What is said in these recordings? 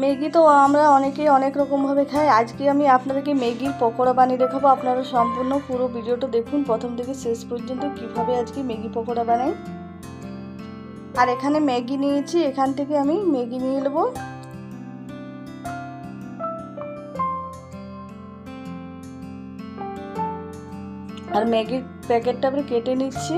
Maggi তো আমরা অনেকেই অনেক রকমভাবে খাই। আজকে আমি আপনাদেরকে ম্যাগির পকোড়া বানিয়ে দেখাবো। আপনারা সম্পূর্ণ পুরো ভিডিওটা দেখুন প্রথম থেকে শেষ পর্যন্ত কিভাবে আজকে ম্যাগি পকোড়া বানাই। আর এখানে ম্যাগি নিয়েছি, এখান থেকে আমি ম্যাগি নিয়ে নেব। আর ম্যাগির প্যাকেটটা আমি কেটে নিচ্ছি।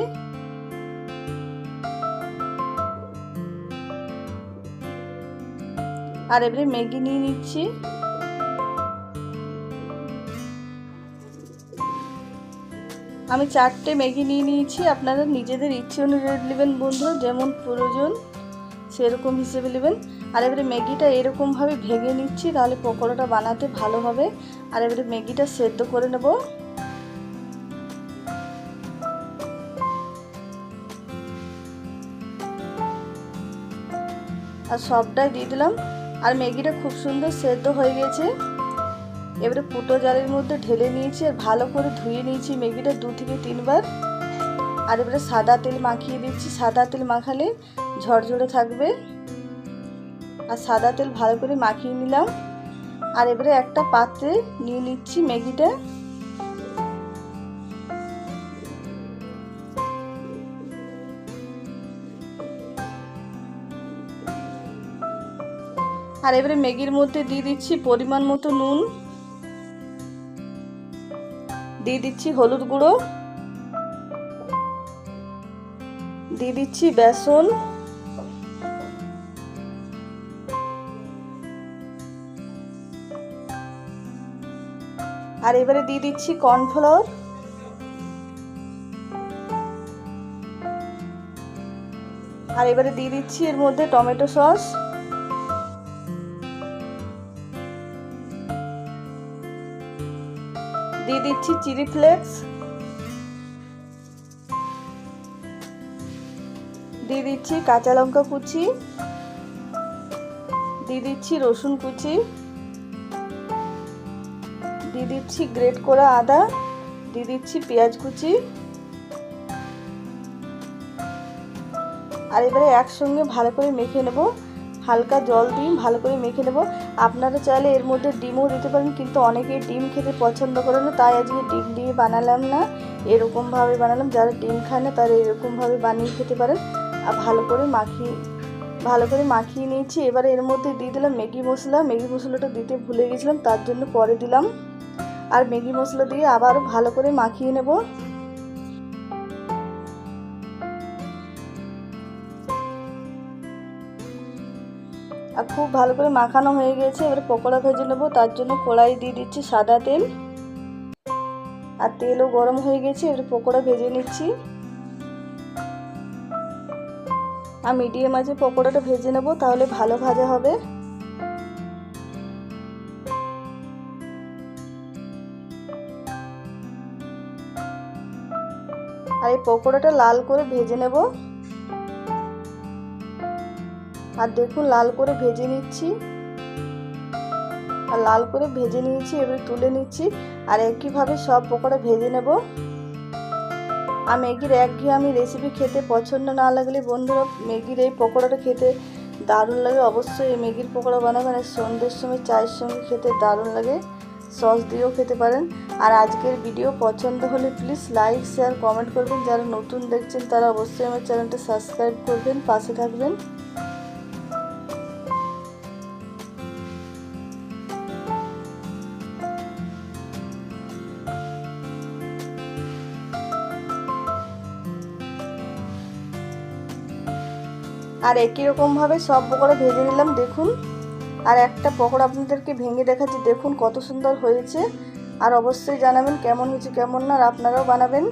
আর এবারে ম্যাগি নিয়ে নিচ্ছি। আমি 4টে ম্যাগি নিয়ে নিয়েছি। আপনারা নিজেদের ইচ্ছে অনুযায়ী নেবেন বন্ধুরা, যেমন প্রয়োজন সেরকম হিসেবে নেবেন। আর এবারে ম্যাগিটা এরকমভাবে ভেঙে নিচ্ছি, তাহলে পকোড়াটা বানাতে ভালো হবে। আর এবারে ম্যাগিটা সেদ্ধ করে নেব। আর সবটাই দিয়ে দিলাম। আর ম্যাগিটা খুব সুন্দর সেদ্ধ হয়ে গেছে। এবারে ফুটো জারের মধ্যে ঢেলে নিয়েছি আর ভালো করে ধুয়ে নিয়েছি ম্যাগিটা 2 থেকে 3 বার। আর এবারে সাদা তেল মাখিয়ে দিচ্ছি। সাদা তেল মাখালে ঝরঝরে থাকবে। আর সাদা তেল ভালো করে মাখিয়ে নিলাম। আর এবারে একটা পাত্রে নিয়ে নিচ্ছি ম্যাগিটা। আর এবারে ম্যাগির মধ্যে দিয়ে দিচ্ছি পরিমাণ মতো নুন, দিয়ে দিচ্ছি হলুদ গুঁড়ো, দিয়ে দিচ্ছি বেসন, আর এবারে দিয়ে দিচ্ছি কর্নফ্লাওয়ার। আর এবারে দিয়ে দিচ্ছি এর মধ্যে টমেটো সস, দিয়ে দিচ্ছি চিলি ফ্লেক্স, দিয়ে দিচ্ছি কাঁচা লঙ্কা কুচি, দিয়ে দিচ্ছি রসুন কুচি, দিয়ে দিচ্ছি গ্রেট করা আদা, দিয়ে দিচ্ছি পেঁয়াজ কুচি। আর এবারে একসঙ্গে ভালো করে মেখে নেব। হালকা জল দিয়ে ভালো করে মেখে নেব। আপনারা চাইলে এর মধ্যে ডিমও দিতে পারেন, কিন্তু অনেকেই ডিম খেতে পছন্দ করে না, তাই আজকে ডিম দিয়ে বানালাম না, এরকমভাবে বানালাম। যারা ডিম খায় না তারা এরকমভাবে বানিয়ে খেতে পারেন। আর ভালো করে মাখিয়ে নিয়েছি। এবারে এর মধ্যে দিয়ে দিলাম ম্যাগি মশলা। ম্যাগি মশলাটা দিতে ভুলে গেছিলাম, তার জন্য পরে দিলাম। আর ম্যাগি মশলা দিয়ে আবারও ভালো করে মাখিয়ে নেব। আর খুব ভালো করে মাখানো হয়ে গেছে। এবারে পকোড়া ভেজে নেব। তার জন্য কড়াই দিয়ে দিচ্ছি সাদা তেল। আর তেলও গরম হয়ে গেছে। এবারে পকোড়া ভেজে নিচ্ছি। আর মিডিয়াম আঁচে পকোড়াটা ভেজে নেব, তাহলে ভালো ভাজা হবে। আর এই পকোড়াটা লাল করে ভেজে নেব। আর দেখুন লাল করে ভেজে নিচ্ছি। আর লাল করে ভেজে নিয়েছি, এবার তুলে নিচ্ছি। আর একইভাবে সব পকোড়া ভেজে নেব। আর ম্যাগির একঘেয়েমি রেসিপি খেতে পছন্দ না লাগলে বন্ধুরা, ম্যাগির এই পকোড়াটা খেতে দারুণ লাগে। অবশ্যই এই ম্যাগির পকোড়া বানাবেন। আর সন্ধ্যের সময় চায়ের সঙ্গে খেতে দারুণ লাগে। সস দিয়েও খেতে পারেন। আর আজকের ভিডিও পছন্দ হলে প্লিজ লাইক শেয়ার কমেন্ট করবেন। যারা নতুন দেখছেন তারা অবশ্যই আমার চ্যানেলটা সাবস্ক্রাইব করবেন, পাশে থাকবেন। আর একই রকমভাবে সব পকোড়া ভেজে নিলাম দেখুন। আর একটা পকোড়া আপনাদেরকে ভেঙে দেখাচ্ছি, দেখুন কত সুন্দর হয়েছে। আর অবশ্যই জানাবেন কেমন হয়েছে কেমন না, আর আপনারাও বানাবেন।